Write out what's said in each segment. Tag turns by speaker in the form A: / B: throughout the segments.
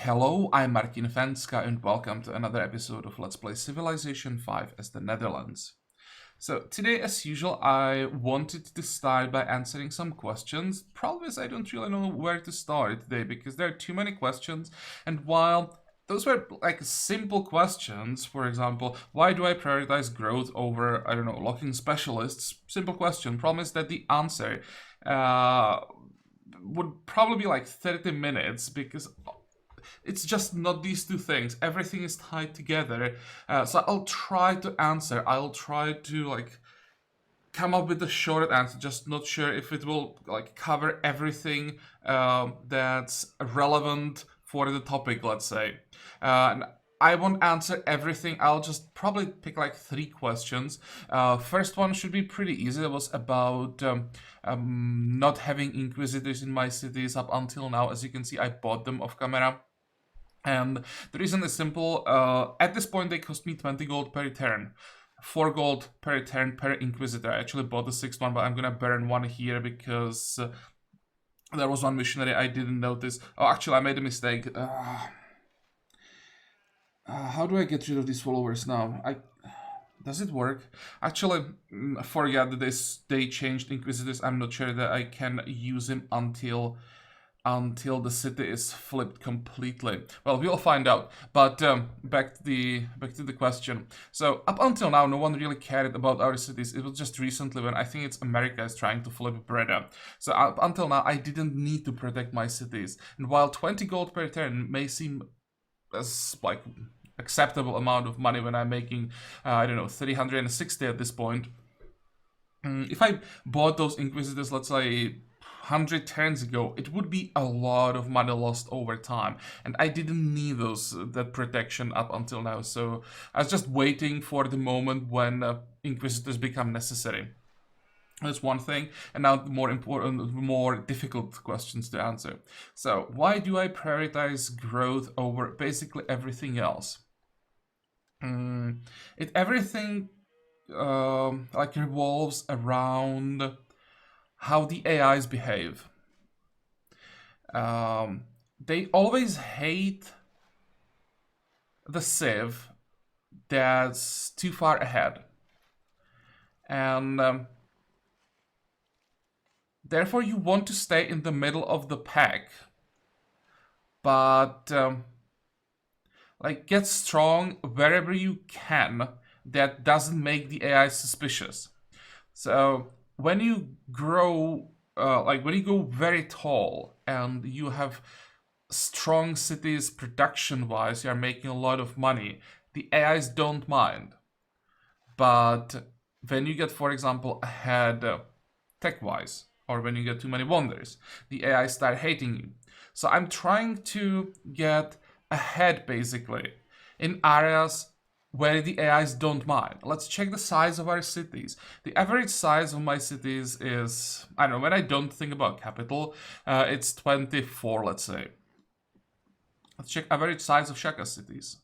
A: Hello, I'm Martin Fencka and welcome to another episode of Let's Play Civilization 5 as the Netherlands. So today, as usual, I wanted to start by answering some questions. Problem is I don't really know where to start today because there are too many questions, and while those were like simple questions, for example, why do I prioritize growth over, I don't know, locking specialists? Simple question. Problem is that the answer would probably be like 30 minutes because it's just not these two things. Everything is tied together. So I'll try to answer. I'll try to like come up with a short answer. Just not sure if it will like cover everything that's relevant for the topic. Let's say. And I won't answer everything. I'll just probably pick like 3 questions. First one should be pretty easy. It was about not having inquisitors in my cities up until now. As you can see, I bought them off camera. And the reason is simple. At this point, they cost me 20 gold per turn. 4 gold per turn per Inquisitor. I actually bought the 6th one, but I'm gonna burn one here because there was one missionary I didn't notice. Oh, actually, I made a mistake. How do I get rid of these followers now? Does it work? Actually, forget that they changed Inquisitors. I'm not sure that I can use him until the city is flipped completely. Well, we'll find out. But back to the question. So up until now, no one really cared about our cities. It was just recently when I think it's America is trying to flip Breda. So up until now, I didn't need to protect my cities. And while 20 gold per turn may seem as like acceptable amount of money when I'm making I don't know 360 at this point. If I bought those Inquisitors, let's say 100 turns ago, it would be a lot of money lost over time, and I didn't need that protection up until now. So I was just waiting for the moment when Inquisitors become necessary. That's one thing, and now the more important, more difficult questions to answer. So why do I prioritize growth over basically everything else? Everything like revolves around how the AIs behave. They always hate the civ that's too far ahead, and therefore you want to stay in the middle of the pack, but like get strong wherever you can that doesn't make the AI suspicious. So when you grow, like when you go very tall and you have strong cities production-wise, you are making a lot of money, the AIs don't mind. But when you get, for example, ahead tech-wise, or when you get too many wonders, the AI start hating you. So I'm trying to get ahead, basically, in areas where the AIs don't mind. Let's check the size of our cities. The average size of my cities is, I don't know, when I don't think about capital, it's 24, let's say. Let's check average size of Shaka cities.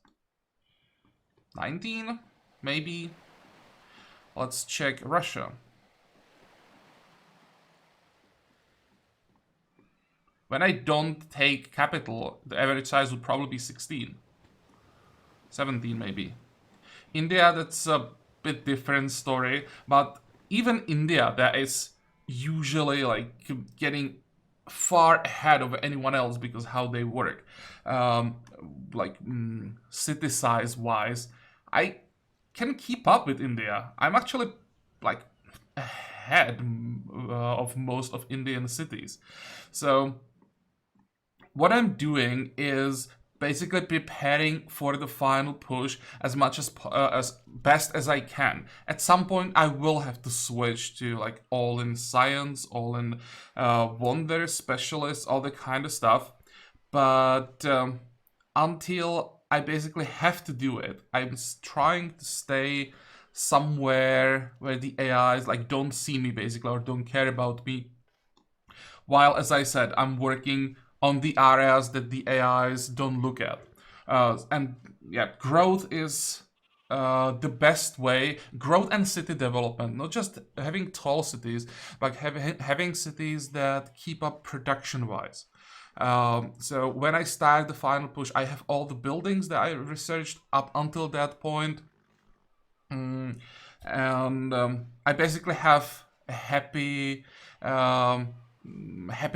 A: 19, maybe. Let's check Russia. When I don't take capital, the average size would probably be 16. 17 maybe. India, that's a bit different story, but even India, that is usually like getting far ahead of anyone else because how they work. City size wise, I can keep up with India. I'm actually like ahead of most of Indian cities. So what I'm doing is basically preparing for the final push as much as best as I can. At some point, I will have to switch to like all in science, all in wonder specialists, all the kind of stuff. But until I basically have to do it, I'm trying to stay somewhere where the AIs like don't see me basically or don't care about me. While, as I said, I'm working on the areas that the AIs don't look at. And yeah, growth is the best way. Growth and city development, not just having tall cities, but having cities that keep up production-wise. So when I start the final push, I have all the buildings that I researched up until that point. And I basically have a happy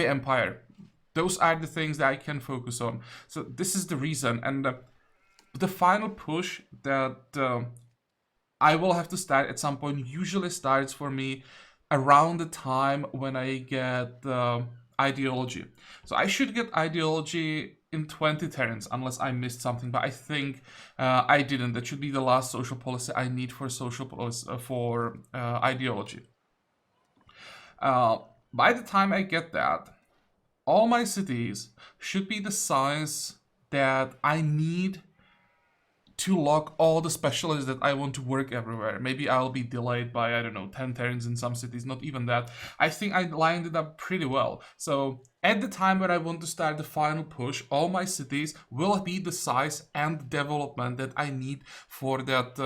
A: empire. Those are the things that I can focus on. So this is the reason. And the final push that I will have to start at some point usually starts for me around the time when I get ideology. So I should get ideology in 20 turns unless I missed something, but I think I didn't. That should be the last social policy I need for social policy for ideology. By the time I get that, all my cities should be the size that I need to lock all the specialists that I want to work everywhere. Maybe I'll be delayed by, I don't know, 10 turns in some cities, not even that. I think I lined it up pretty well. So at the time when I want to start the final push, all my cities will be the size and development that I need for that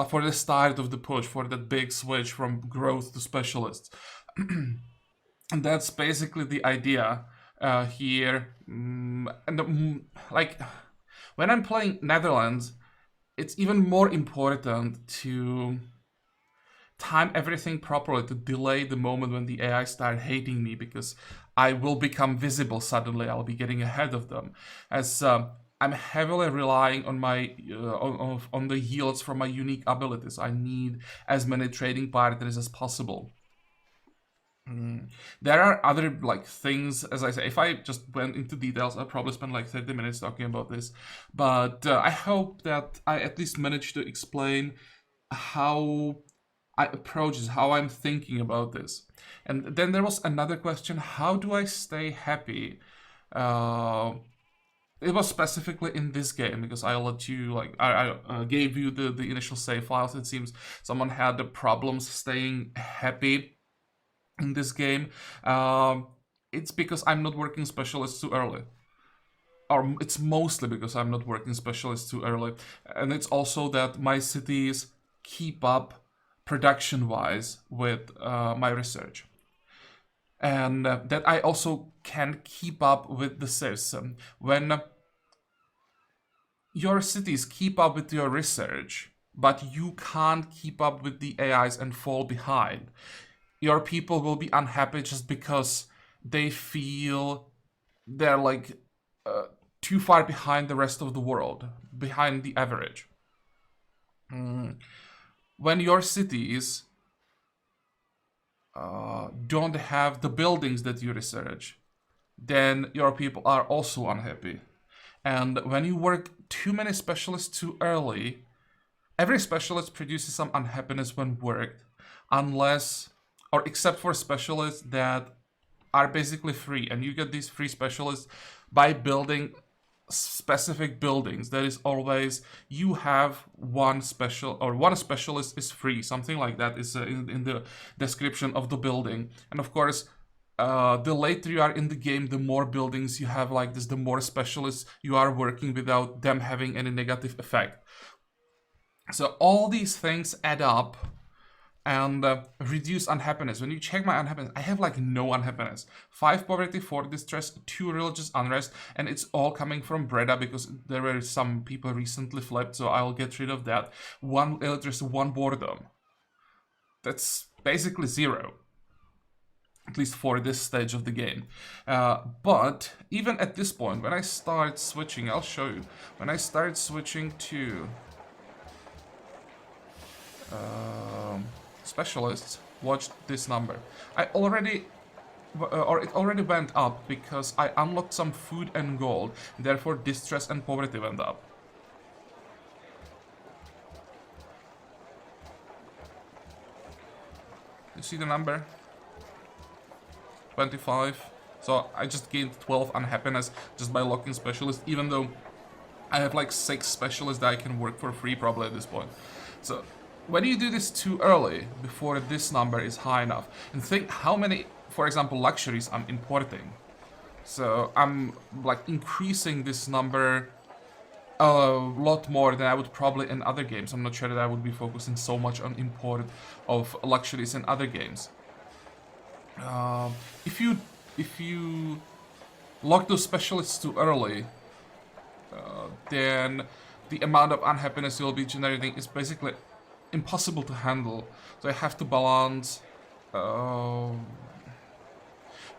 A: for the start of the push, for that big switch from growth to specialists. And that's basically the idea here. Like when I'm playing Netherlands, it's even more important to time everything properly to delay the moment when the AI start hating me, because I will become visible suddenly. I'll be getting ahead of them, as I'm heavily relying on my on the yields from my unique abilities. I need as many trading partners as possible. There are other like things, as I say. If I just went into details, I'd probably spend like 30 minutes talking about this. But I hope that I at least managed to explain how I approach this, how I'm thinking about this. And then there was another question: how do I stay happy? Uh, it was specifically in this game because I let you like I gave you the initial save files. It seems someone had the problems staying happy in this game. It's because I'm not working specialists too early. Or it's mostly because I'm not working specialists too early. And it's also that my cities keep up production-wise with my research. And that I also can keep up with the system. When your cities keep up with your research, but you can't keep up with the AIs and fall behind, your people will be unhappy just because they feel they're like too far behind the rest of the world, behind the average. When your cities don't have the buildings that you research, then your people are also unhappy. And when you work too many specialists too early, every specialist produces some unhappiness when worked, unless or except for specialists that are basically free, and you get these free specialists by building specific buildings. That is always you have one special or one specialist is free, something like that is in the description of the building. And of course, the later you are in the game, the more buildings you have like this, the more specialists you are working without them having any negative effect. So all these things add up and reduce unhappiness. When you check my unhappiness, I have like no unhappiness. 5 poverty, 4 distress, 2 religious unrest, and it's all coming from Breda because there were some people recently flipped, so I'll get rid of that. 1 illiteracy, 1 boredom. That's basically 0. At least for this stage of the game. But even at this point, when I start switching, I'll show you. When I start switching to specialists, watch this number. It already went up because I unlocked some food and gold, therefore distress and poverty went up. You see the number? 25. So I just gained 12 unhappiness just by locking specialists, even though I have like 6 specialists that I can work for free probably at this point. So when you do this too early, before this number is high enough, and think how many, for example, luxuries I'm importing. So I'm like increasing this number a lot more than I would probably in other games. I'm not sure that I would be focusing so much on import of luxuries in other games. If you lock those specialists too early, then the amount of unhappiness you'll be generating is basically impossible to handle. So I have to balance. Well,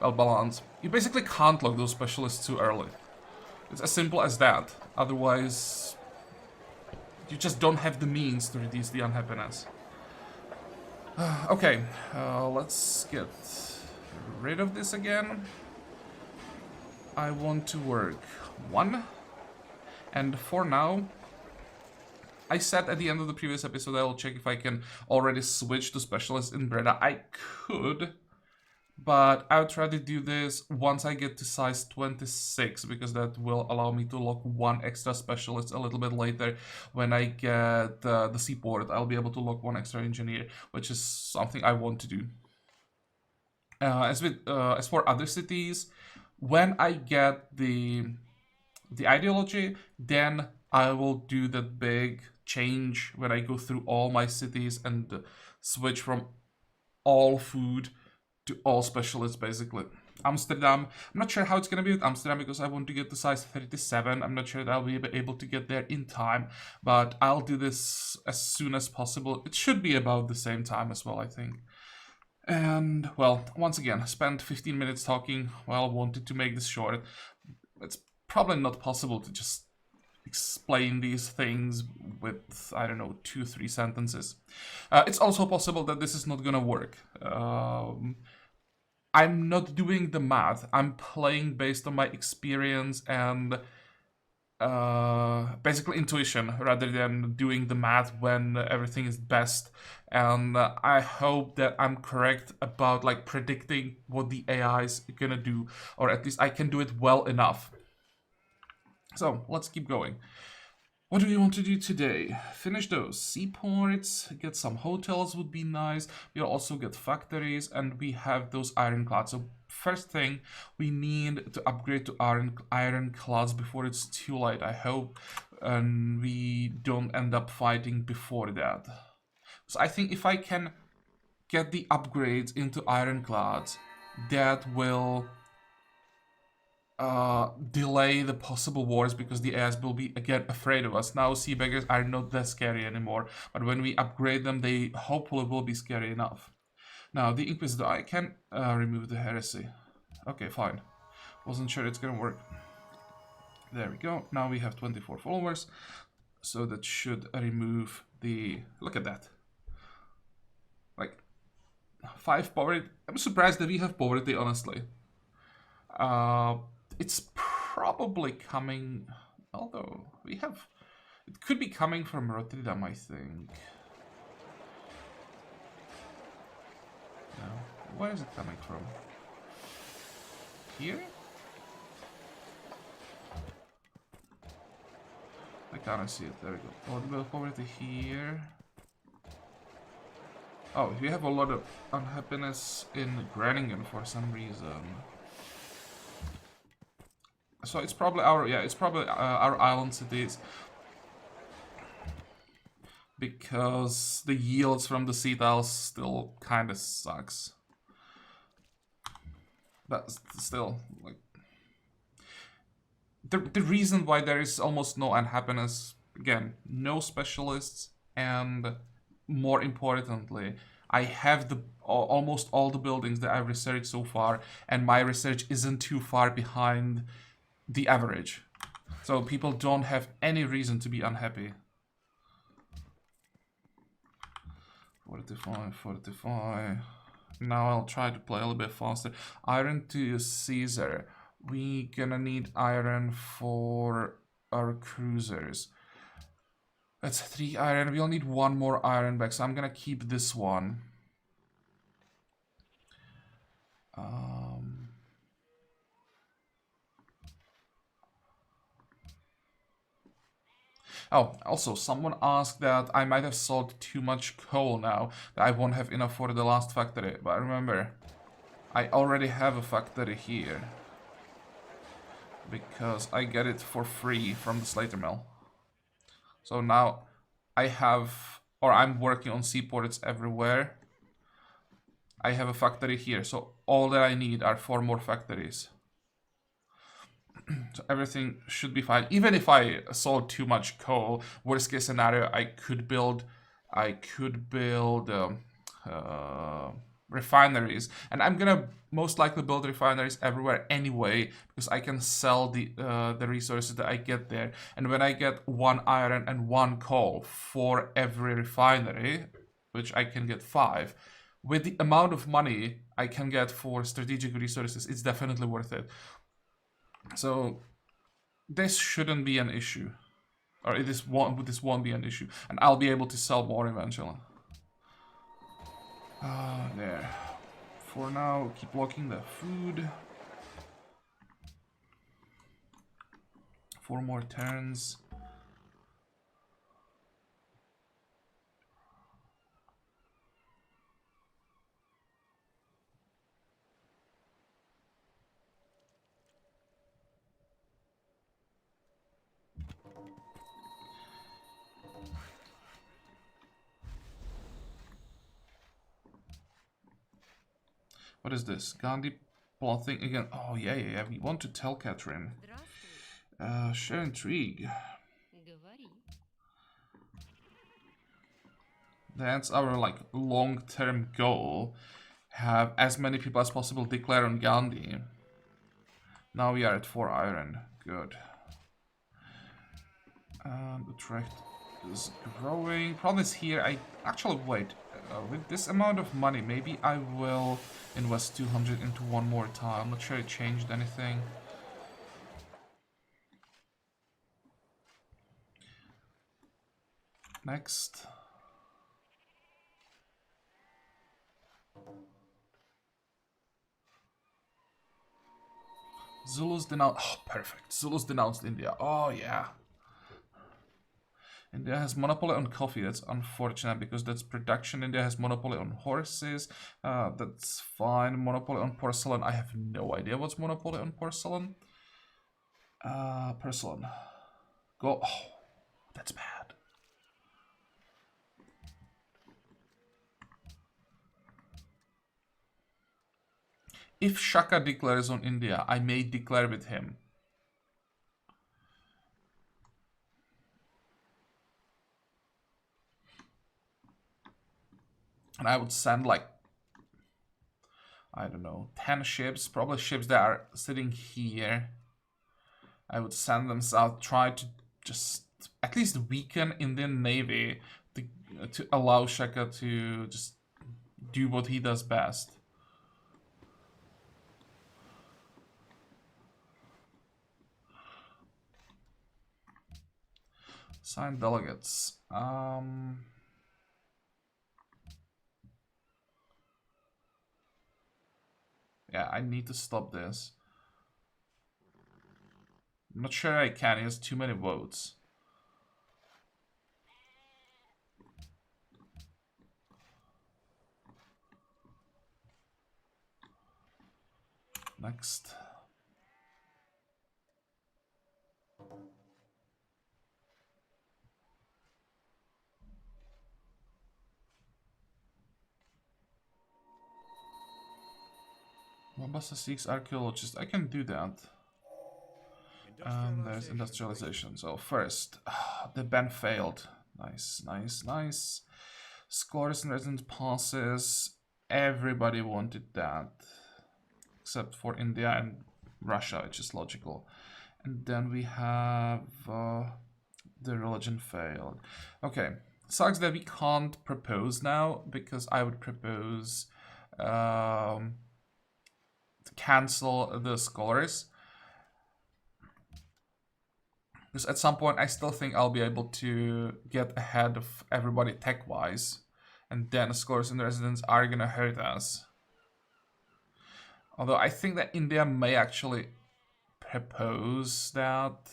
A: balance. You basically can't lock those specialists too early. It's as simple as that. Otherwise, you just don't have the means to reduce the unhappiness. Okay, let's get rid of this again. I want to work 1. And for now, I said at the end of the previous episode I will check if I can already switch to specialist in Breda. I could, but I would try to do this once I get to size 26, because that will allow me to lock 1 extra specialist a little bit later. When I get the seaport, I'll be able to lock 1 extra engineer, which is something I want to do. As for other cities, when I get the ideology, then I will do that big change when I go through all my cities and switch from all food to all specialists, basically. Amsterdam, I'm not sure how it's gonna be with Amsterdam because I want to get to size 37. I'm not sure that I'll be able to get there in time, but I'll do this as soon as possible. It should be about the same time as well, I think. And, well, once again, spent 15 minutes talking. Well, wanted to make this short. It's probably not possible to just explain these things with, I don't know, 2-3 sentences. It's also possible that this is not gonna work. I'm not doing the math. I'm playing based on my experience and basically intuition rather than doing the math when everything is best. And I hope that I'm correct about like predicting what the AI is gonna do, or at least I can do it well enough. So let's keep going. What do we want to do today? Finish those seaports, get some hotels would be nice. We'll also get factories, and we have those ironclads. So first thing, we need to upgrade to ironclads before it's too late, I hope. And we don't end up fighting before that. So I think if I can get the upgrades into ironclads, that will delay the possible wars, because the AIs will be again afraid of us. Now sea beggars are not that scary anymore, but when we upgrade them, they hopefully will be scary enough. Now the Inquisitor, I can remove the heresy. Okay, fine. Wasn't sure it's gonna work. There we go. Now we have 24 followers, so that should remove the... Look at that. Like 5 poverty. I'm surprised that we have poverty, honestly. It's probably coming, although we have, it could be coming from Rotterdam, I think. No, where is it coming from? Here? I can't see it, there we go. Political poverty here. Oh, we have a lot of unhappiness in Groningen for some reason. So it's probably our, yeah, it's probably our island cities, because the yields from the sea tiles still kind of sucks. That's still like the reason why there is almost no unhappiness. Again, no specialists, and more importantly, I have the almost all the buildings that I've researched so far, and my research isn't too far behind the average. So people don't have any reason to be unhappy. 45, 45. Now I'll try to play a little bit faster. Iron to Caesar. We gonna need iron for our cruisers. That's 3 iron. We'll need 1 more iron back, so I'm gonna keep this one. Oh, also, someone asked that I might have sold too much coal now, that I won't have enough for the last factory. But remember, I already have a factory here, because I get it for free from the Slater Mill. So now I have, or I'm working on seaports everywhere. I have a factory here, so all that I need are 4 more factories. So everything should be fine. Even if I sold too much coal, worst case scenario, I could build refineries, and I'm gonna most likely build refineries everywhere anyway, because I can sell the resources that I get there. And when I get 1 iron and 1 coal for every refinery, which I can get 5, with the amount of money I can get for strategic resources, it's definitely worth it. So this shouldn't be an issue, or this won't be an issue, and I'll be able to sell more eventually. There. For now, keep blocking the food. 4 more turns. What is this? Gandhi plotting again. Oh, yeah. We want to tell Catherine. Share intrigue. That's our like long-term goal. Have as many people as possible declare on Gandhi. Now we are at 4 iron. Good. The tract is growing. Problem is here, I actually wait. With this amount of money, maybe I will invest 200 into one more tile. I'm not sure it changed anything. Next. Zulus denounced. Oh, perfect. Zulus denounced India. Oh, yeah. India has monopoly on coffee. That's unfortunate because that's production. India has monopoly on horses. That's fine. Monopoly on porcelain. I have no idea what's monopoly on porcelain. Porcelain. Go. Oh, that's bad. If Shaka declares on India, I may declare with him. And I would send like, I don't know, 10 ships, probably ships that are sitting here. I would send them south, try to just at least weaken Indian Navy to allow Shaka to just do what he does best. Signed delegates. Yeah, I need to stop this. I'm not sure I can. He has too many votes. Next. Mombasa seeks archaeologists. I can do that. There's industrialization. So first, the ban failed. Nice. Scholars and resident passes. Everybody wanted that. Except for India and Russia, which is logical. And then we have the religion failed. Okay, sucks that we can't propose now, because I would propose to cancel the scholars. Because at some point I still think I'll be able to get ahead of everybody tech-wise. And then scholars and residents are gonna hurt us. Although I think that India may actually propose that.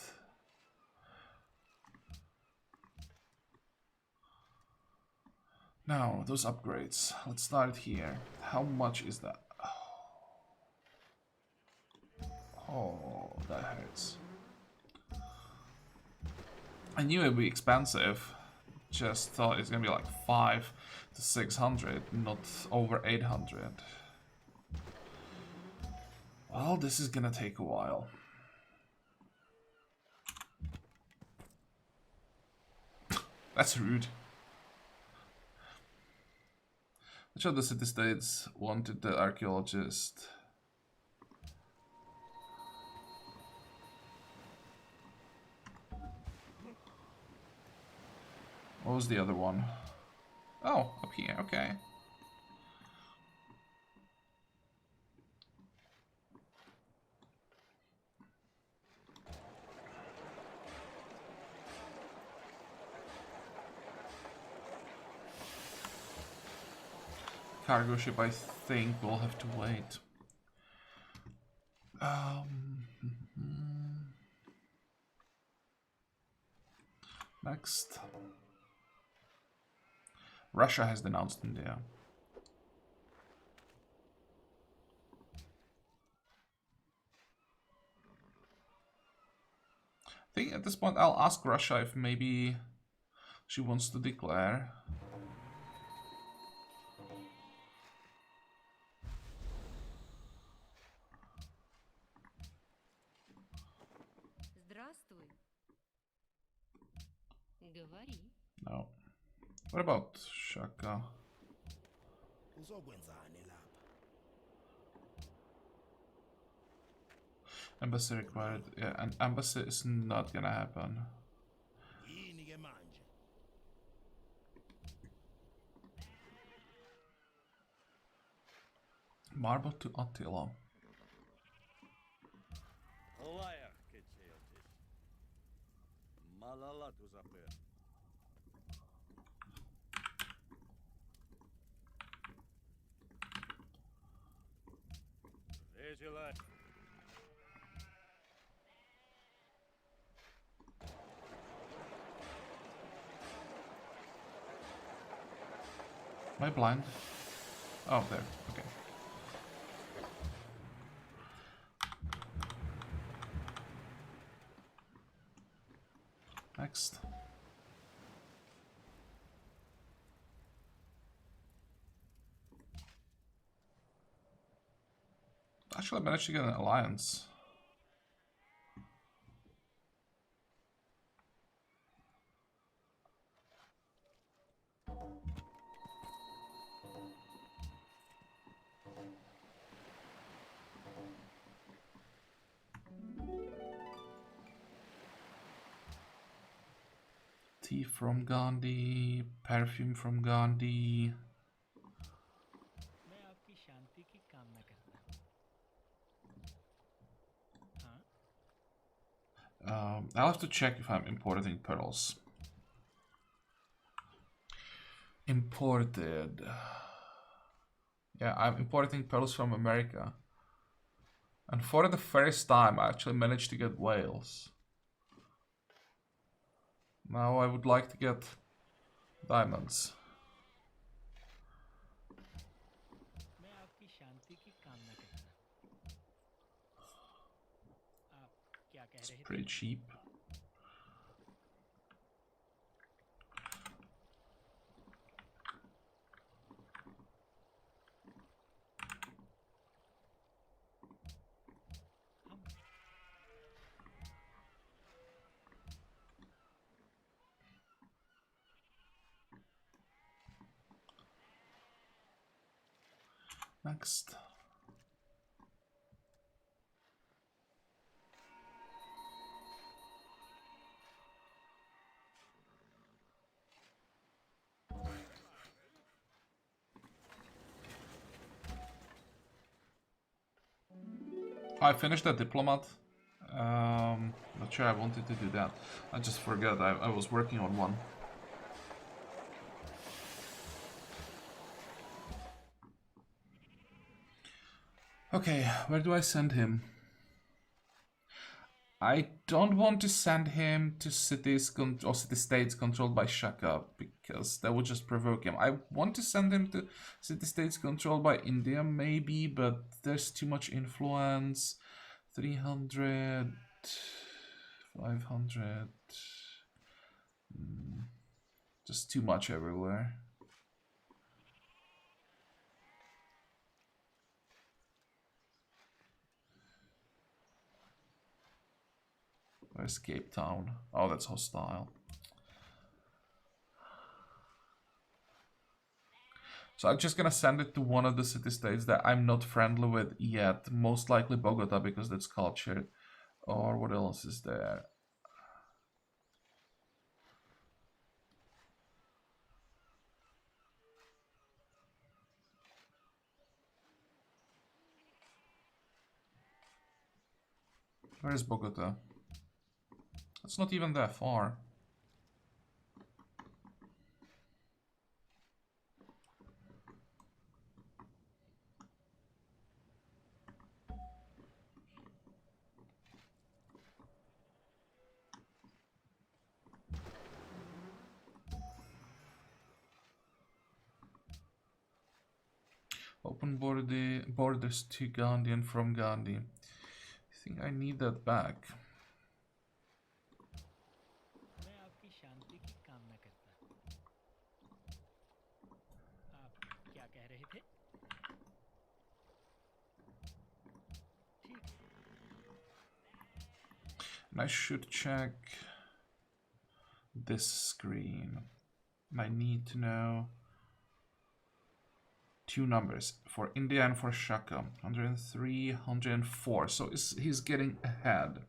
A: Now, those upgrades. Let's start here. How much is that? Oh, that hurts. I knew it'd be expensive. Just thought it's gonna be like 5 to 600, not over 800. Well, this is gonna take a while. That's rude. Which of the city-states wanted the archaeologist? What was the other one? Oh, up here, okay. Cargo ship, I think we'll have to wait. Next. Russia has denounced India. I think at this point I'll ask Russia if maybe she wants to declare. No. What about Shaka? Embassy required. Yeah, an embassy is not gonna happen. Marble to Attila. Am I blind? Oh, there. Okay. Next. Actually, I managed to get an alliance. Tea from Gandhi, perfume from Gandhi. I'll have to check if I'm importing pearls. Imported. Yeah, I'm importing pearls from America. And for the first time, I actually managed to get whales. Now I would like to get diamonds. It's pretty cheap. Next. I finished the diplomat. Not sure I wanted to do that. I just forgot I was working on one. Okay, where do I send him? I don't want to send him to cities or city-states controlled by Shaka, because that would just provoke him. I want to send him to city-states controlled by India, maybe, but there's too much influence. 300, 500, just too much everywhere. Where's Cape Town? Oh, that's hostile. So I'm just gonna send it to one of the city-states that I'm not friendly with yet. Most likely Bogota, because that's cultured. Or what else is there? Where is Bogota? It's not even that far. Open borders to Gandhi and from Gandhi. I think I need that back. And I should check this screen. And I need to know two numbers for India and for Shaka. 103, 104. So he's getting ahead.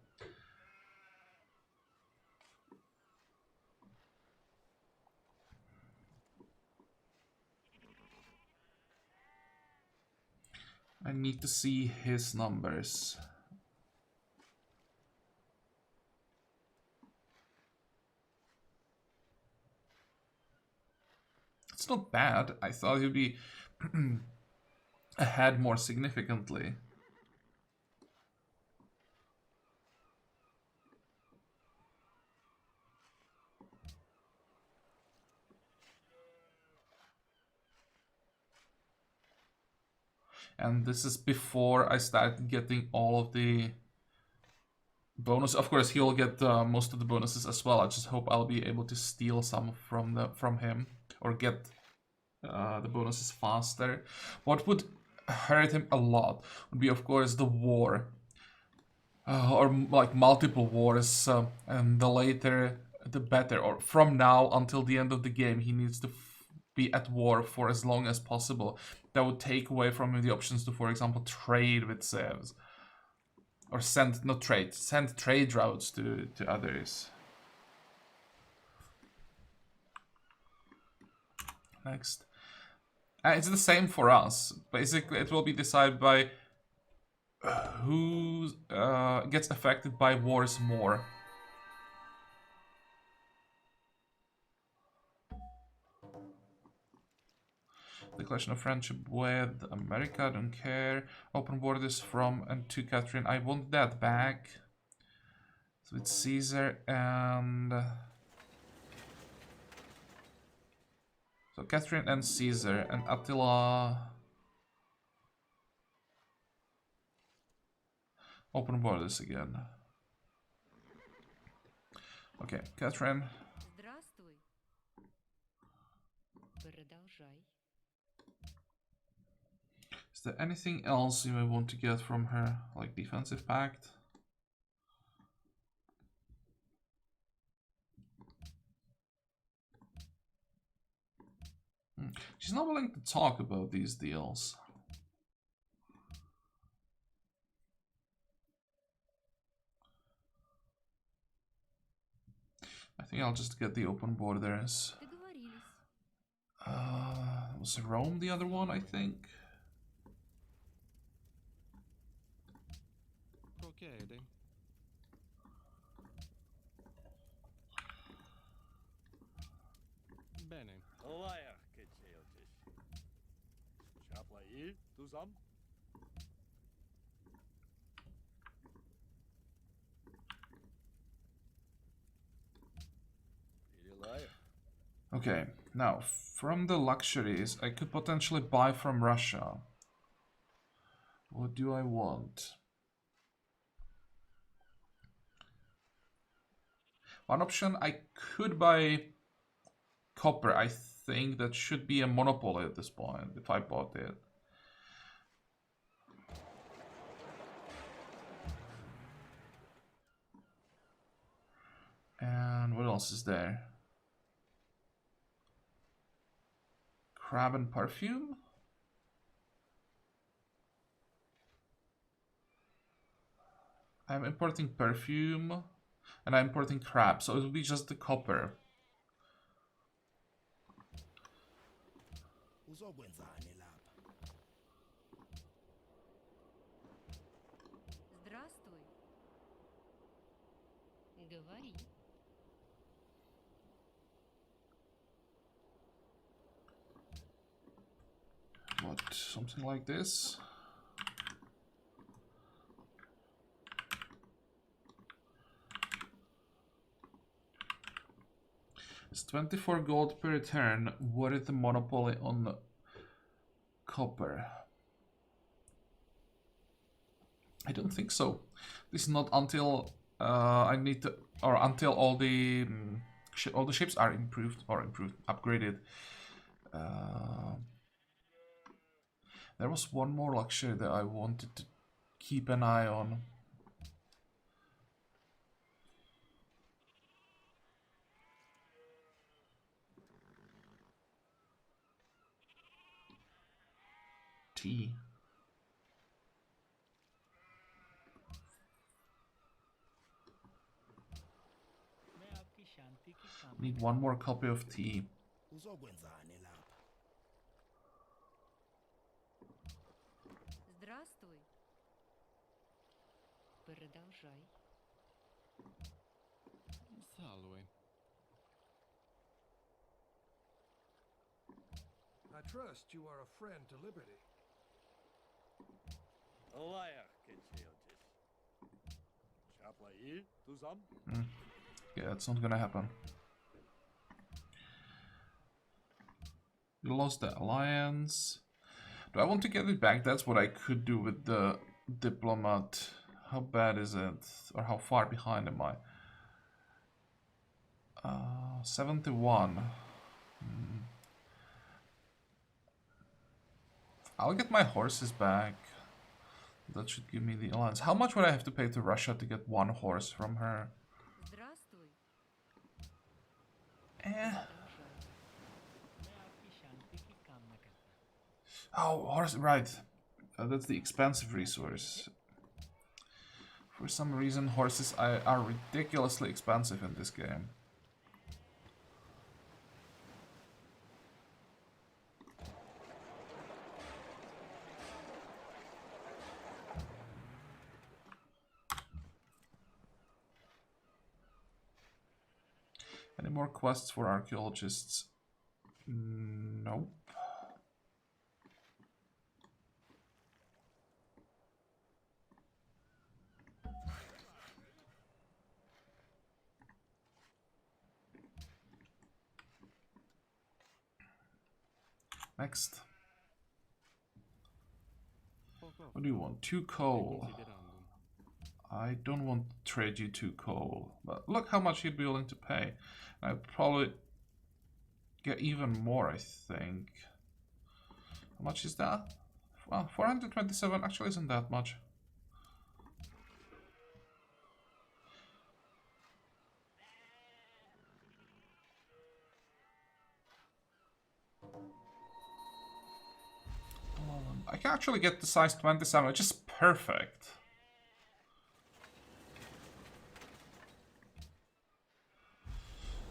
A: I need to see his numbers. It's not bad. I thought he'd be ahead more significantly. And this is before I started getting all of the bonus. Of course, he'll get most of the bonuses as well. I just hope I'll be able to steal some from him or get the bonuses faster. What would hurt him a lot would be, of course, the war. Or like multiple wars, and the later the better. Or from now until the end of the game, he needs to be at war for as long as possible. That would take away from him the options to, for example, trade with Sevs. Or send trade routes to others. Next. It's the same for us. Basically, it will be decided by who gets affected by wars more. Declaration of friendship with America, don't care. Open borders from and to Catherine, I want that back. So it's Caesar and... So Catherine and Caesar and Attila... Open borders again. Okay, Catherine. Is there anything else you may want to get from her, like defensive pact? She's not willing to talk about these deals. I think I'll just get the open borders. Was Rome the other one, I think? Okay, now from the luxuries I could potentially buy from Russia. What do I want? One option, I could buy copper. I think that should be a monopoly at this point if I bought it. And what else is there? Crab and perfume? I'm importing perfume and I'm importing crab, so it will be just the copper.
B: Здравствуй. Говори.
A: What, something like this? It's 24 gold per turn. What is the monopoly on copper? I don't think so. This is not until I need to, or until all the ships are upgraded. There was one more luxury that I wanted to keep an eye on. Tea. Need one more copy of tea.
B: Здравствуй. Продолжай.
C: Salve.
D: I trust you are a friend to liberty.
A: Yeah, that's not gonna happen. You lost the alliance. Do I want to get it back? That's what I could do with the diplomat. How bad is it? Or how far behind am I? 71. I'll get my horses back. That should give me the alliance. How much would I have to pay to Russia to get one horse from her?
B: Здравствуй.
A: Oh, horse, right. That's the expensive resource. For some reason, horses are ridiculously expensive in this game. Any more quests for archaeologists? Nope. Next. What do you want? 2 coal. I don't want to trade you 2 coal. But look how much you'd be willing to pay. I'd probably get even more, I think. How much is that? Well, 427 actually isn't that much. I can actually get the size 27, which is perfect.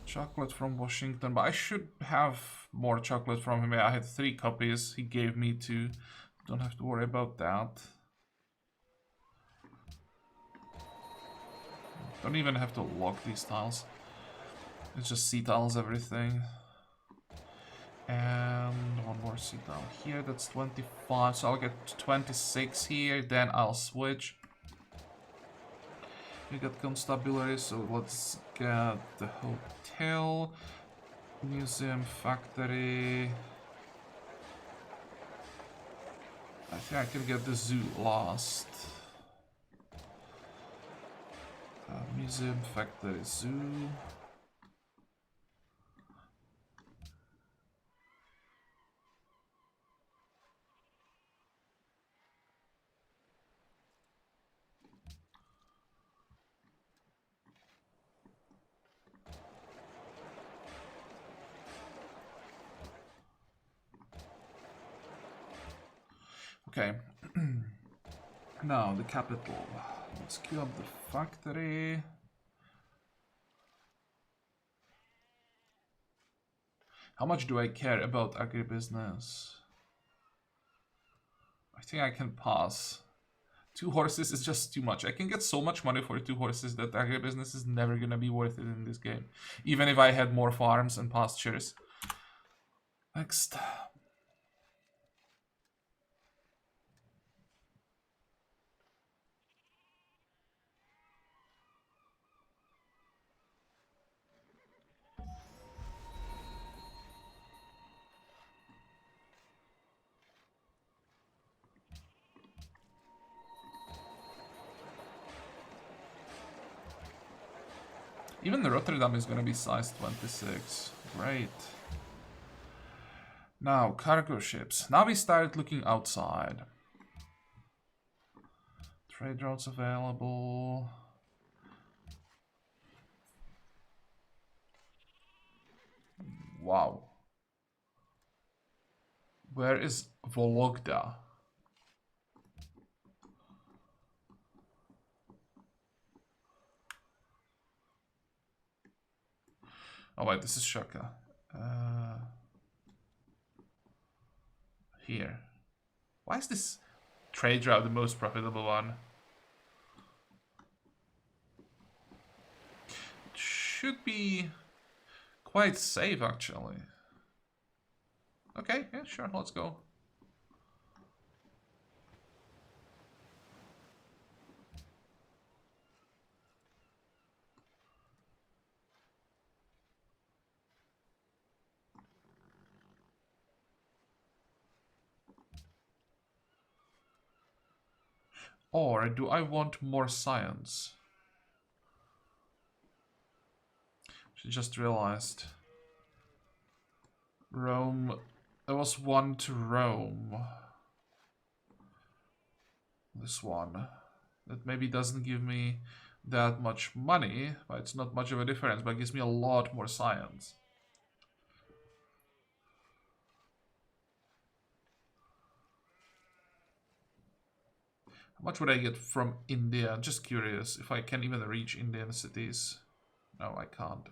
A: Chocolate from Washington, but I should have more chocolate from him. I had 3 copies, he gave me 2. Don't have to worry about that. Don't even have to lock these tiles. It's just C tiles everything. And one more C tile here, that's 25, so I'll get 26 here, then I'll switch. We got constabulary, so let's get the hotel, museum, factory. I think I can get the zoo last. Museum, factory, zoo. Okay. Now, the capital. Let's queue up the factory. How much do I care about agribusiness? I think I can pass. 2 horses is just too much. I can get so much money for 2 horses that agribusiness is never gonna be worth it in this game. Even if I had more farms and pastures. Next. Even the Rotterdam is gonna be size 26. Great. Now, cargo ships. Now we start looking outside. Trade routes available. Wow. Where is Vologda? Oh wait, this is Shaka. Here. Why is this trade route the most profitable one? It should be quite safe actually. Okay, yeah, sure, let's go. Or do I want more science? I just realized. Rome. There was one to Rome. This one. That maybe doesn't give me that much money, but it's not much of a difference, but it gives me a lot more science. How much would I get from India? I'm just curious if I can even reach Indian cities. No, I can't.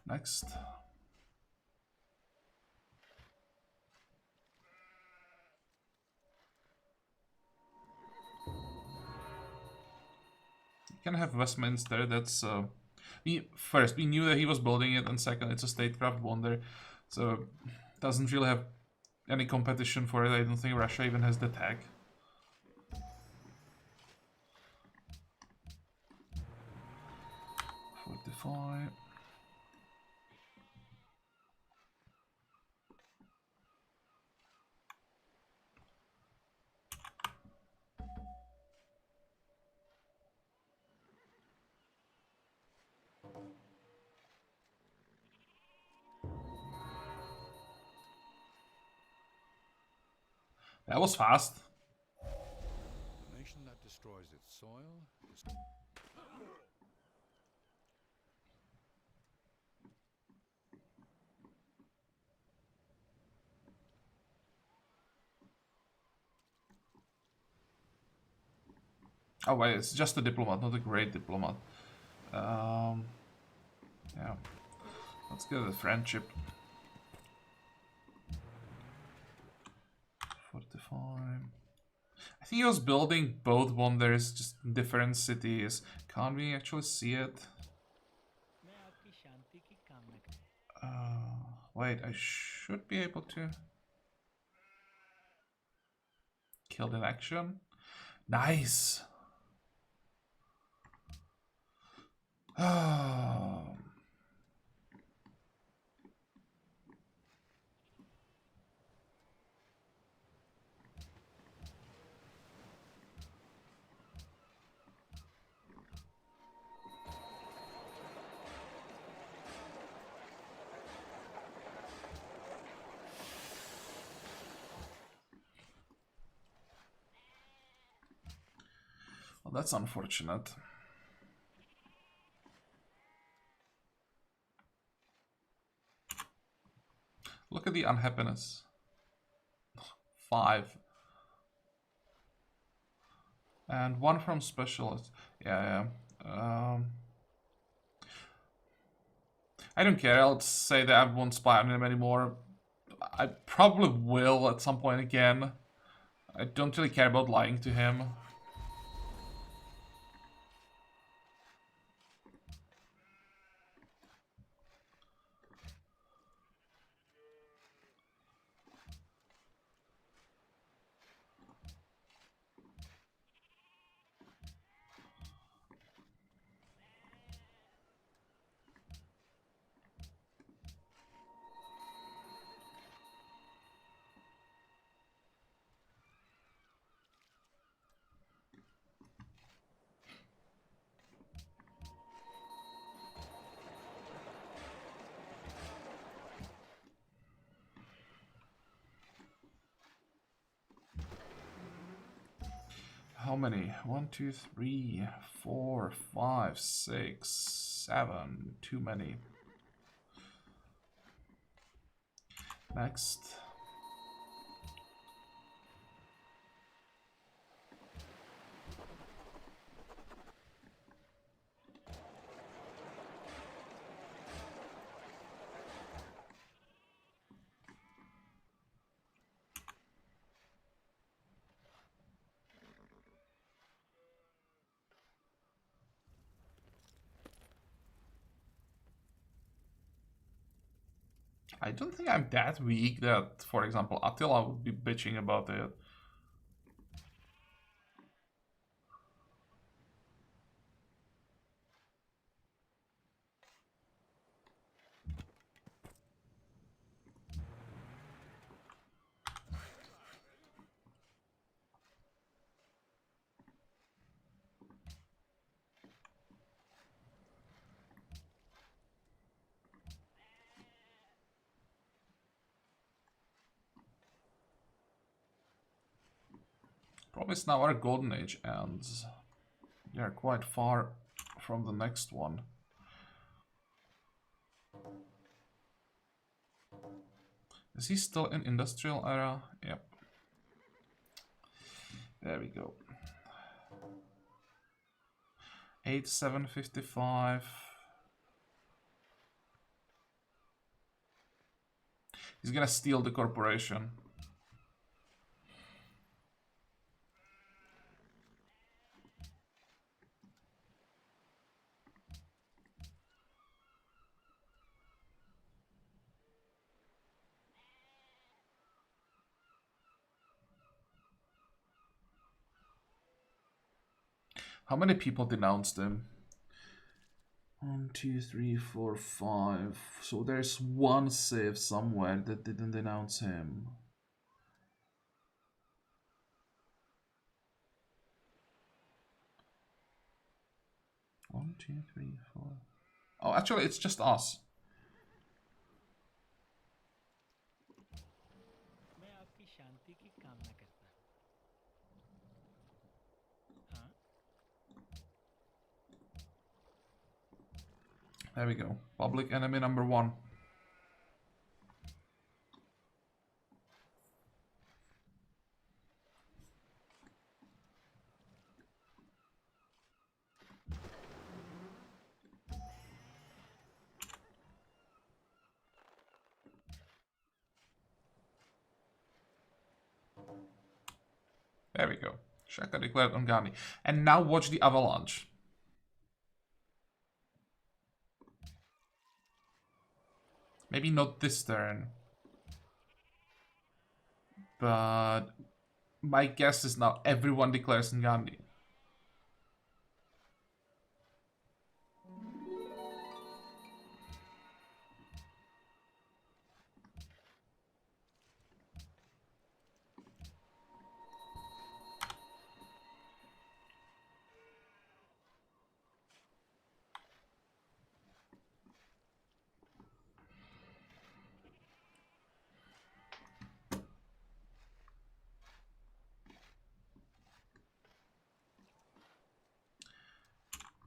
A: Next. You can have Westminster, that's... First, we knew that he was building it, and second, it's a statecraft wonder. So, doesn't really have any competition for it. I don't think Russia even has the tag. Fortify. That was fast.
D: A nation that destroys its soil is...
A: Oh wait, it's just a diplomat, not a great diplomat. Yeah. Let's get a friendship. Fortify. I think he was building both wonders, just in different cities. Can't we actually see it? Wait, I should be able to. Killed in action. Nice. Oh. Well, that's unfortunate. Look at the unhappiness. 5. And 1 from specialist. Yeah. I don't care. I'll say that I won't spy on him anymore. I probably will at some point again. I don't really care about lying to him. How many? 1, 2, 3, 4, 5, 6, 7. Too many. Next. I don't think I'm that weak that, for example, Attila would be bitching about it. Promise now our golden age ends. We are quite far from the next one. Is he still in industrial era? Yep. There we go. 8755. He's gonna steal the corporation. How many people denounced him? 1, 2, 3, 4, 5. So there's one save somewhere that didn't denounce him. One, two, three, four. Oh, actually, it's just us. There we go. Public enemy number 1. There we go. Shaka declared on Ghani. And now watch the avalanche. Maybe not this turn. But my guess is now everyone declares Ngandi.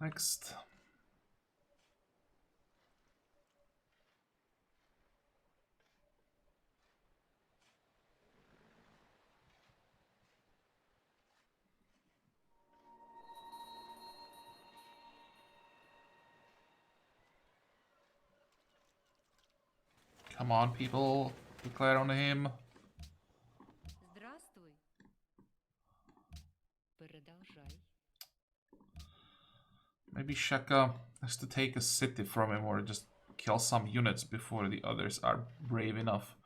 A: Next. Come on, people. Declare on him.
B: Здравствуй. Продолжай.
A: Maybe Shaka has to take a city from him or just kill some units before the others are brave enough.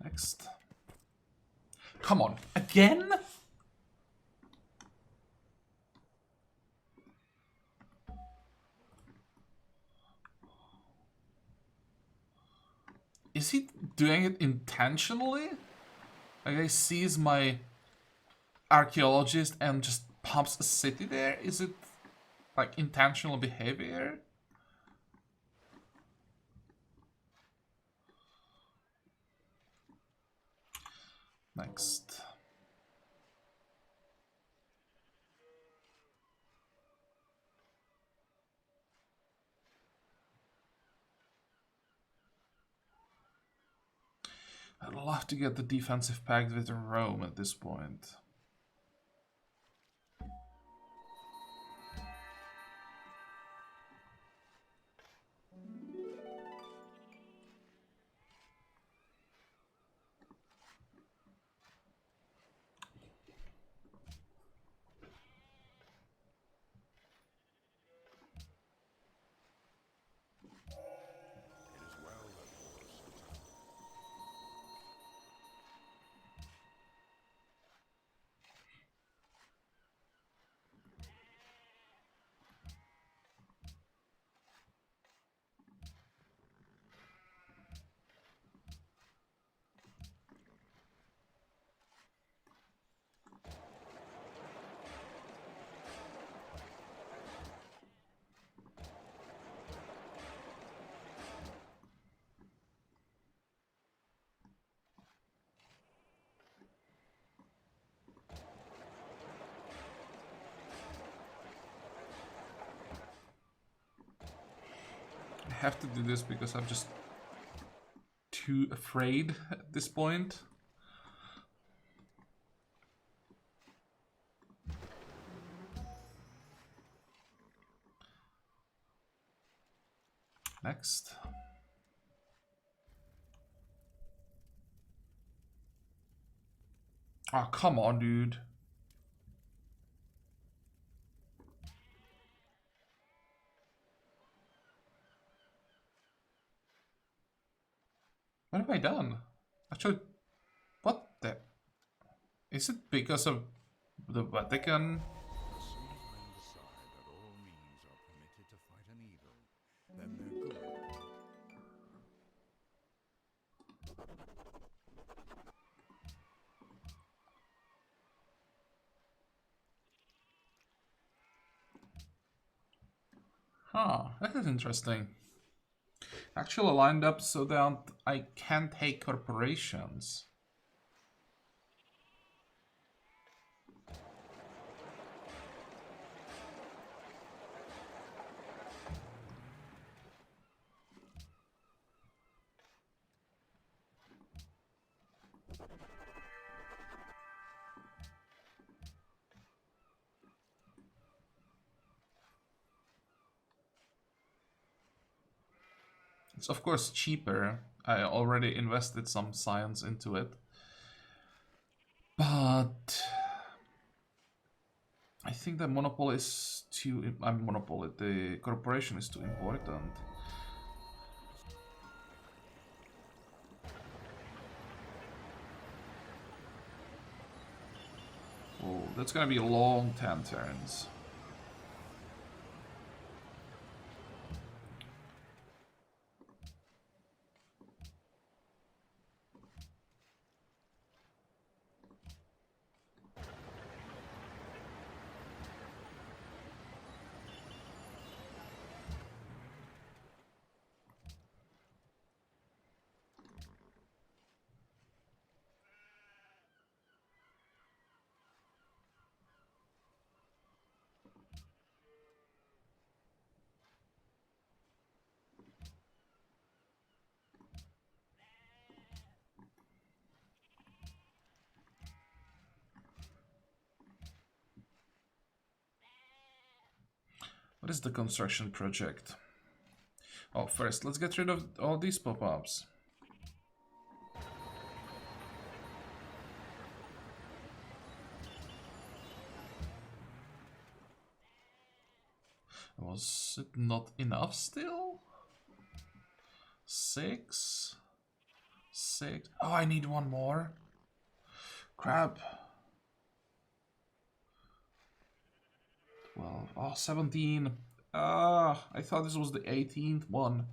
A: Next. Come on, again? Is he doing it intentionally? Like he sees my archaeologist and just pumps a city there? Is it like intentional behavior? Next. I'd love to get the defensive pact with Rome at this point.
D: It is well that war is settled.
A: I have to do this because I'm just too afraid at this point. Next. Oh, come on, dude. What have I done? Actually, what the... Is it because of the Vatican?
D: As soon as men decide that all means are permitted to fight an evil, then they're good.
A: Huh, that is interesting. Actually lined up so that I can take corporations. It's of course cheaper. I already invested some science into it. But I think the monopoly is too... monopoly, the corporation is too important. Oh, that's gonna be a long 10 turns. What is the construction project? Oh, first, let's get rid of all these pop-ups. Was it not enough still? 6? 6? Oh, I need one more. Crap. 12. Oh, 17. Ah, I thought this was the 18th one.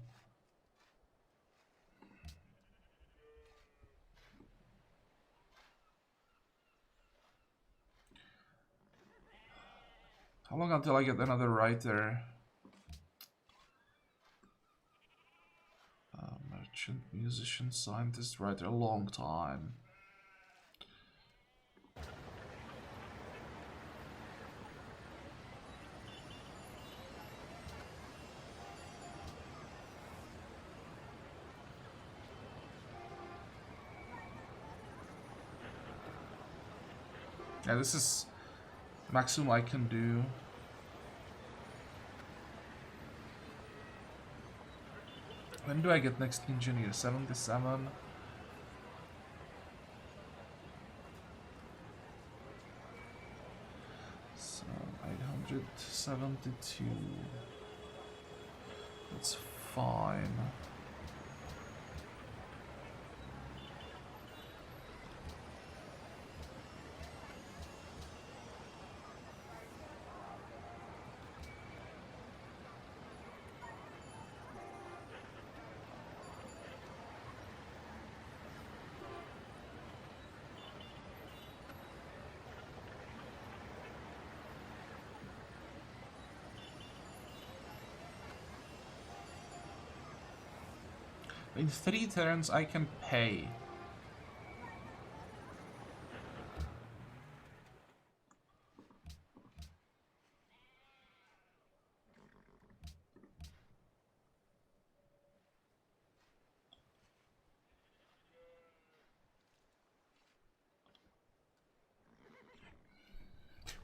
A: How long until I get another writer? Merchant, musician, scientist, writer, a long time. Yeah, this is maximum I can do. When do I get next engineer? 77? So 872. That's fine. In 3 turns I can pay.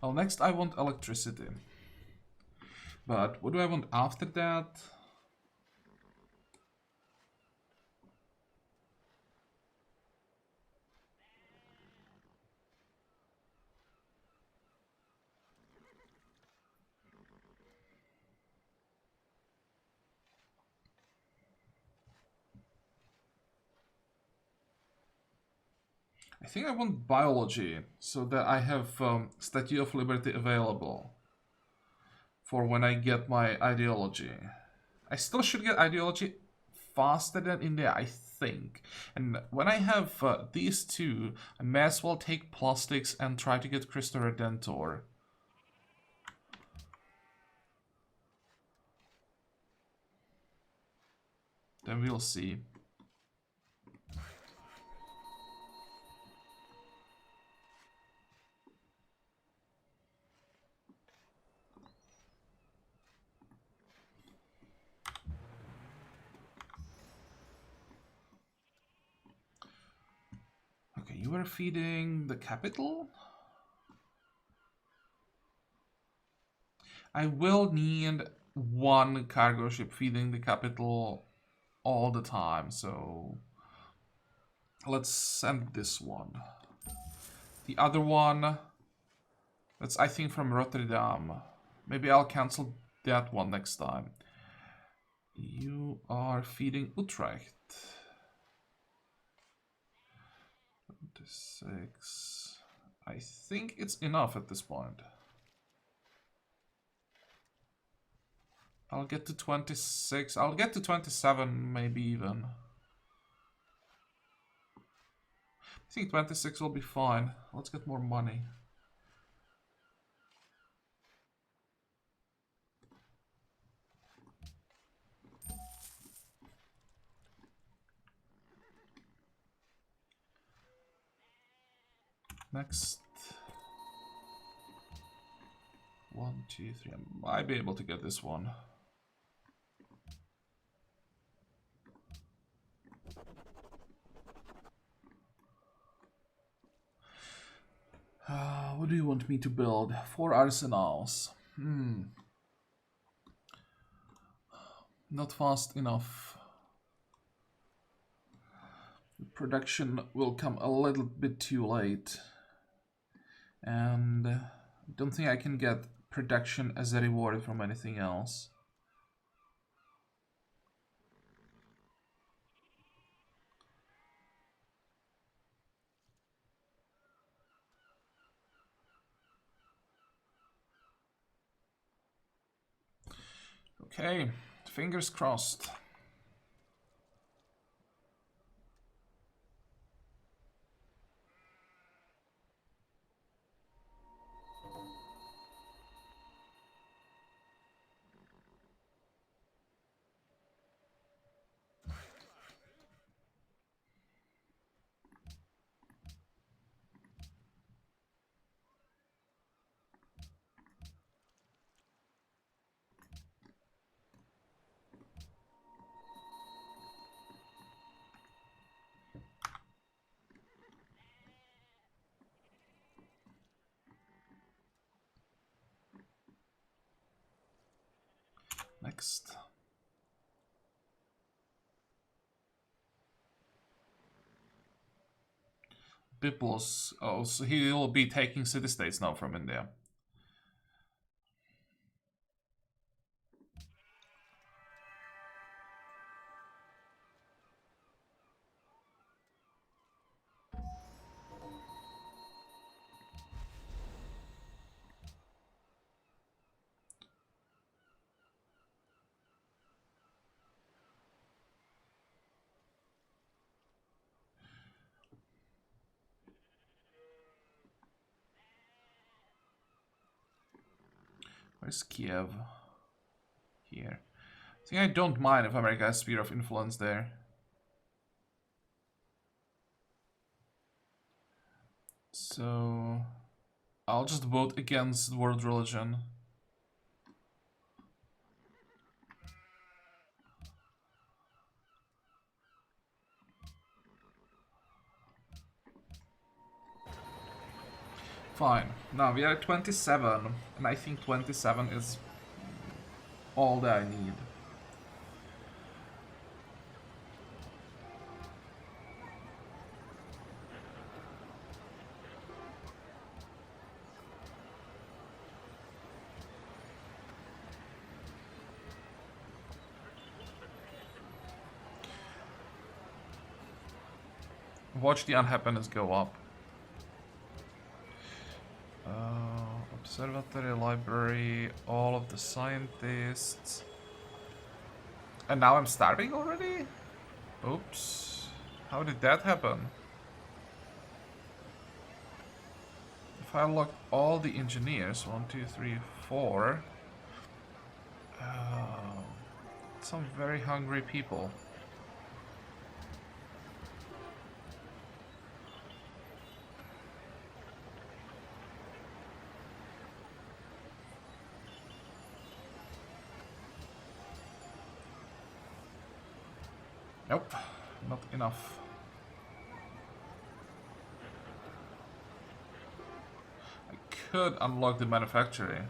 A: Well, next I want electricity. But what do I want after that? I think I want biology, so that I have Statue of Liberty available for when I get my ideology. I still should get ideology faster than India, I think. And when I have these two, I may as well take plastics and try to get Crystal Redentor. Then we'll see. Okay, you are feeding the capital? I will need one cargo ship feeding the capital all the time, so let's send this one. The other one, that's I think from Rotterdam. Maybe I'll cancel that one next time. You are feeding Utrecht. 26. I think it's enough at this point. I'll get to 26. I'll get to 27, maybe even. I think 26 will be fine. Let's get more money. Next. 1, 2, 3. I might be able to get this one. What do you want me to build? 4 arsenals. Not fast enough. The production will come a little bit too late. And I don't think I can get production as a reward from anything else. Okay, fingers crossed. Next. Biblos. Oh, so he will be taking city-states now from India. Where's Kiev? Here. I think I don't mind if America has sphere of influence there. So I'll just vote against world religion. Fine. Now we are at 27, and I think 27 is all that I need. Watch the unhappiness go up. Observatory, library, all of the scientists. And now I'm starving already? Oops. How did that happen? If I unlock all the engineers, 1, 2, 3, 4. Some very hungry people. Nope, not enough. I could unlock the manufacturing.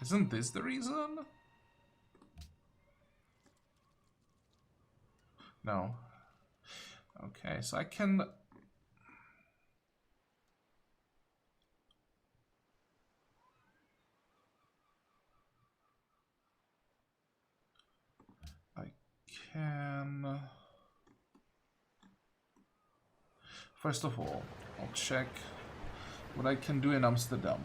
A: Isn't this the reason? No. Okay, so I can... First of all, I'll check what I can do in Amsterdam.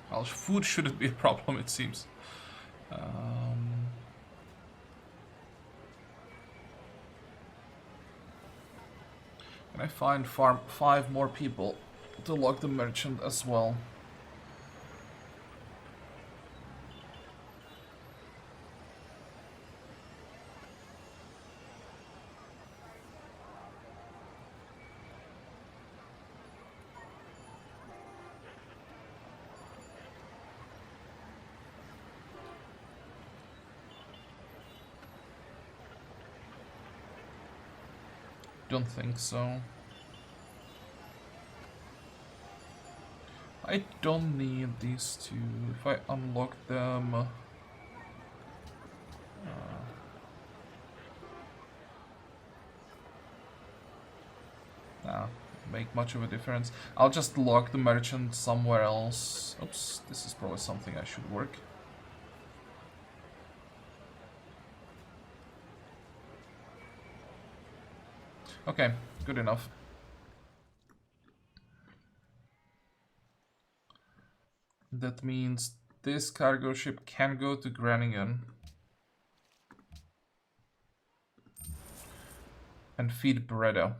A: Well, food shouldn't be a problem, it seems. Can I farm 5 more people to lock the merchant as well? Don't think so. I don't need these two. If I unlock them... nah, make much of a difference. I'll just lock the merchant somewhere else. Oops, this is probably something I should work. Okay, good enough. That means this cargo ship can go to Groningen and feed Breda.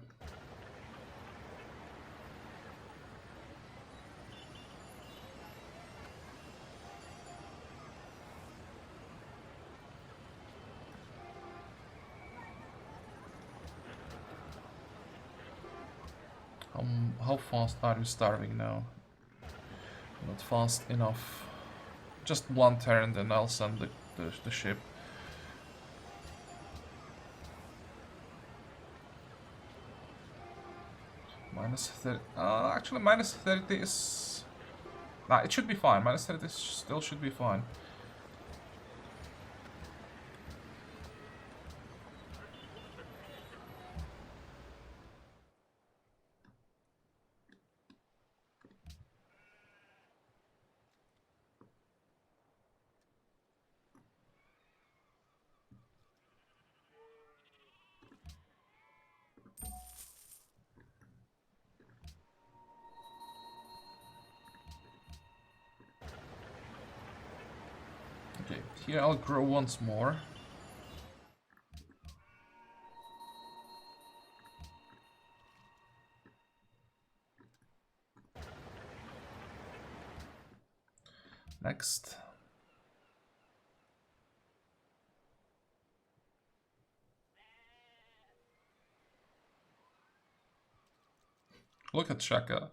A: How fast are you starving now? Not fast enough. Just one turn, then I'll send the ship. Minus 30. Actually, minus 30 is... Nah, it should be fine. Minus 30 still should be fine. Okay, here I'll grow once more. Next. Look at Shaka.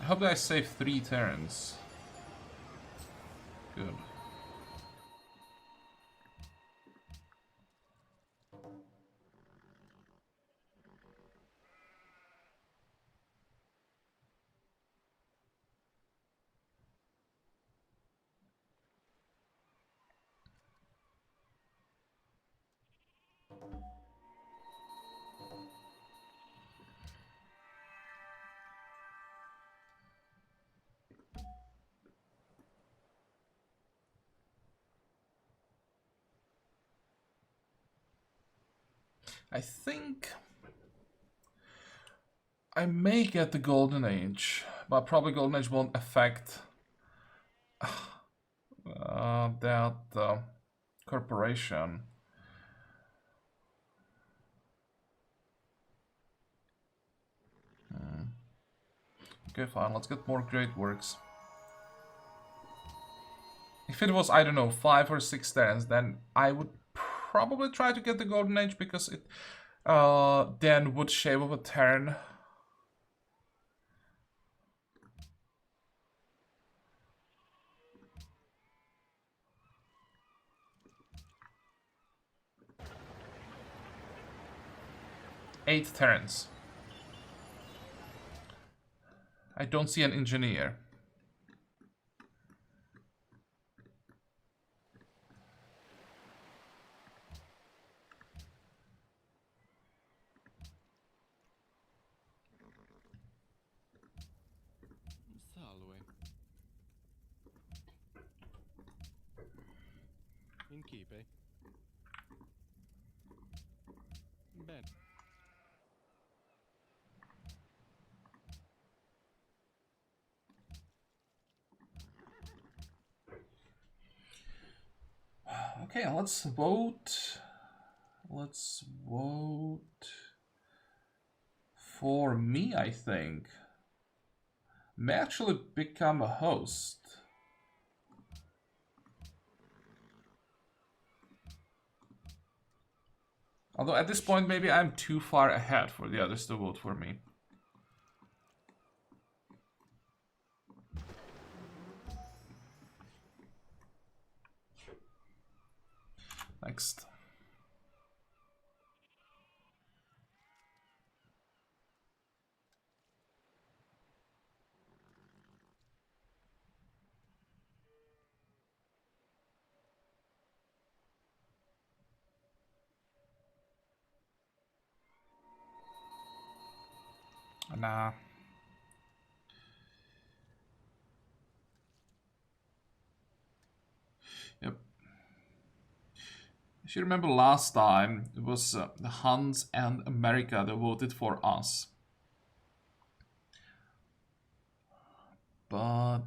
A: I hope that I save 3 turns. Good. I think I may get the Golden Age, but probably Golden Age won't affect that corporation. Okay, fine, let's get more great works. If it was, I don't know, 5 or 6 turns, then I would probably try to get the Golden Age because it then would shave off a turn. Eight turns. I don't see an engineer.
C: In keep, eh? Ben.
A: Okay, let's vote. Let's vote for me, I think. May actually become a host. Although at this point, maybe I'm too far ahead for the others to vote for me. Next. Nah. Yep. If you remember last time, it was the Huns and America that voted for us. But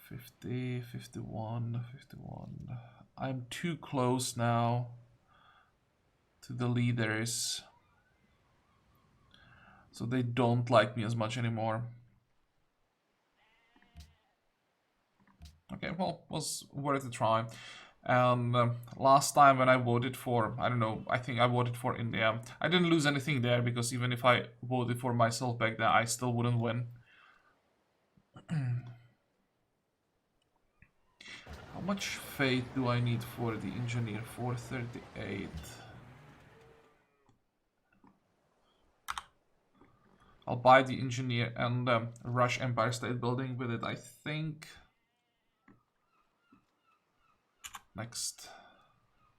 A: 50, 51, 51. I'm too close now to the leaders. So they don't like me as much anymore. Okay, well, was worth a try. And last time when I voted for, I don't know, I think I voted for India. I didn't lose anything there because even if I voted for myself back then, I still wouldn't win. How much faith do I need for the engineer? 438. I'll buy the engineer and rush Empire State Building with it, I think. Next.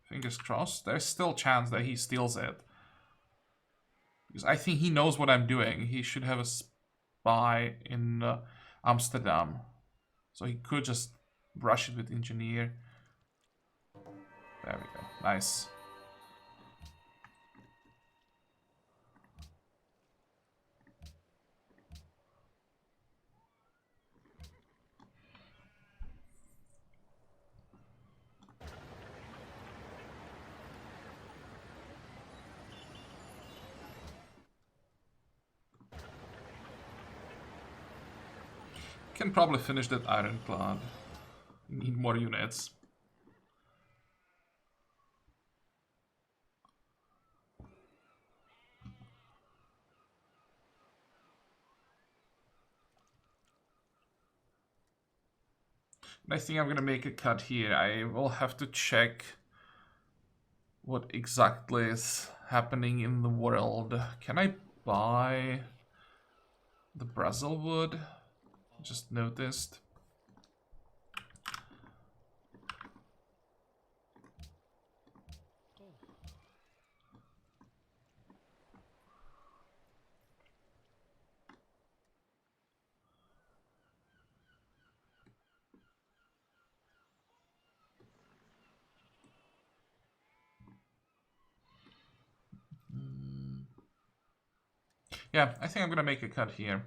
A: Fingers crossed. There's still a chance that he steals it. Because I think he knows what I'm doing. He should have a spy in Amsterdam. So he could just rush it with engineer. There we go. Nice. Can probably finish that ironclad. Need more units. And I think I'm gonna make a cut here. I will have to check what exactly is happening in the world. Can I buy the Brazil wood? Just noticed. Yeah, I think I'm gonna make a cut here.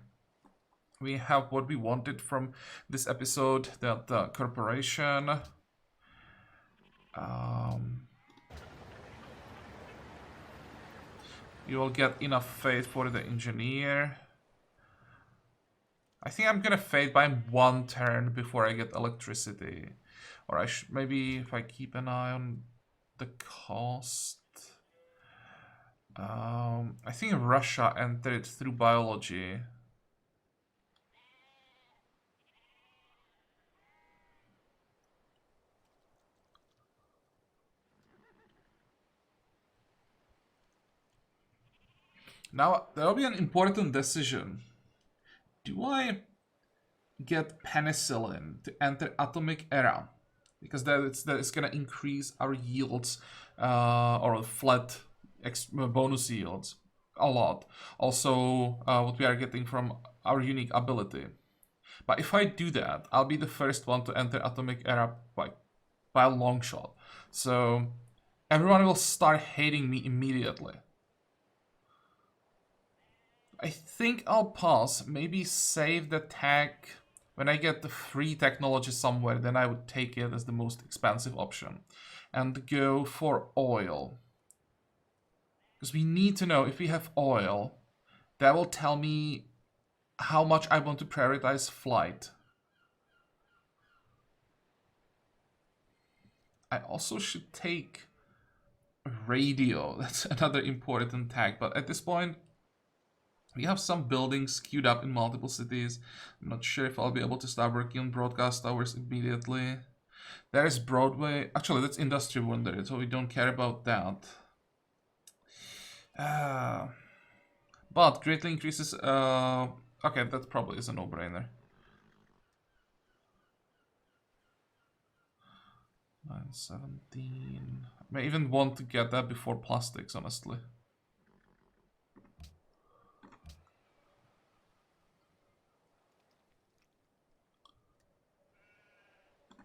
A: We have what we wanted from this episode, that corporation. You will get enough faith for the engineer. I think I'm gonna fade by one turn before I get electricity. Or I should, maybe if I keep an eye on the cost. I think Russia entered through biology. Now, there will be an important decision. Do I get penicillin to enter atomic era? Because that is going to increase our yields, or flat bonus yields a lot. Also, what we are getting from our unique ability. But if I do that, I'll be the first one to enter atomic era by a long shot. So everyone will start hating me immediately. I think I'll pause, maybe save the tech. When I get the free technology somewhere, then I would take it as the most expensive option. And go for oil. Because we need to know if we have oil, that will tell me how much I want to prioritize flight. I also should take radio. That's another important tag. But at this point, we have some buildings queued up in multiple cities. I'm not sure if I'll be able to start working on broadcast towers immediately. There's Broadway. Actually, that's Industry Wonder, so we don't care about that. But greatly increases... okay, that probably is a no-brainer. 917. I may even want to get that before plastics, honestly.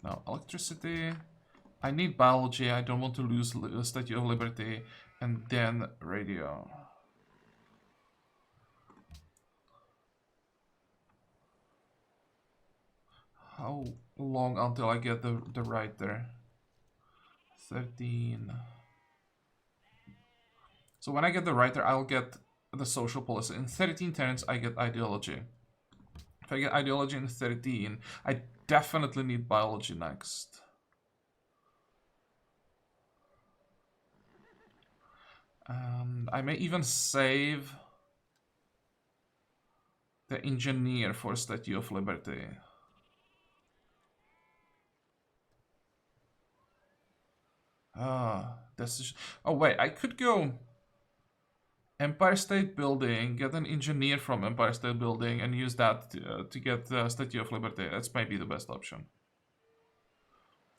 A: Now, electricity. I need biology. I don't want to lose the Statue of Liberty. And then radio. How long until I get the writer? 13. So when I get the writer, I'll get the social policy. In 13 turns, I get ideology. If I get ideology in 13, I definitely need biology next. And I may even save the engineer for Statue of Liberty. Oh wait, I could go Empire State Building, get an engineer from Empire State Building, and use that to get the Statue of Liberty. That's maybe the best option.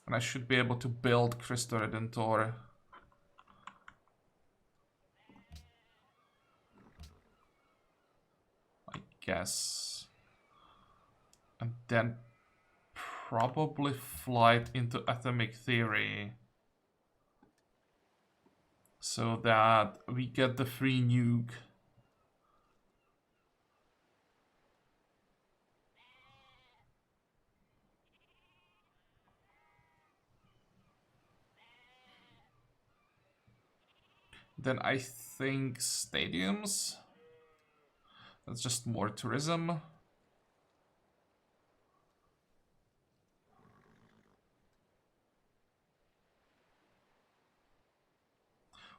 A: And I should be able to build Cristo Redentor. I guess. And then probably flight into atomic theory. So that we get the free nuke. Then I think stadiums. That's just more tourism.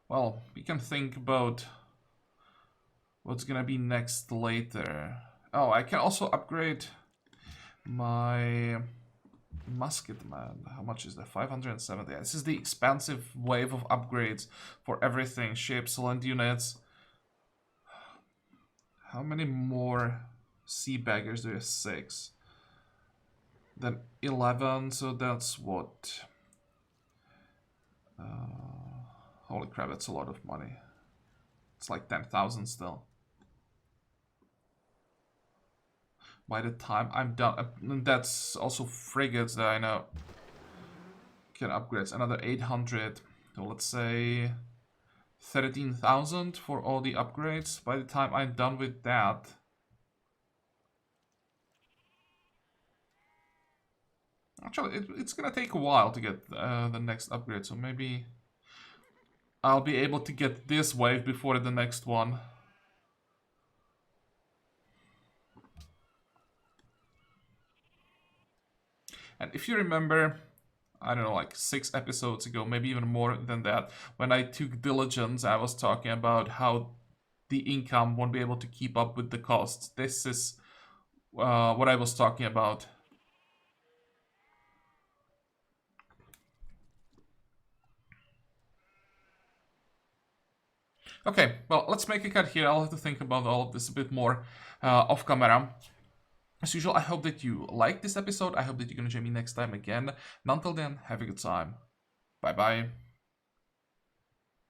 A: Well, we can think about what's gonna be next later. Oh, I can also upgrade my musketman. How much is that? 570. This is the expansive wave of upgrades for everything. Ships, land units. How many more sea baggers do you have? 6. Then 11, so that's what? Holy crap, that's a lot of money. It's like 10,000 still. By the time I'm done, that's also frigates that I know can upgrade. Another 800. So let's say 13,000 for all the upgrades. By the time I'm done with that, actually, it's gonna take a while to get the next upgrade. So maybe I'll be able to get this wave before the next one. And if you remember, I don't know, like 6 episodes ago, maybe even more than that, when I took diligence, I was talking about how the income won't be able to keep up with the costs. This is what I was talking about. Okay, well, let's make a cut here. I'll have to think about all of this a bit more off camera. As usual, I hope that you liked this episode. I hope that you're going to join me next time again. And until then, have a good time. Bye-bye.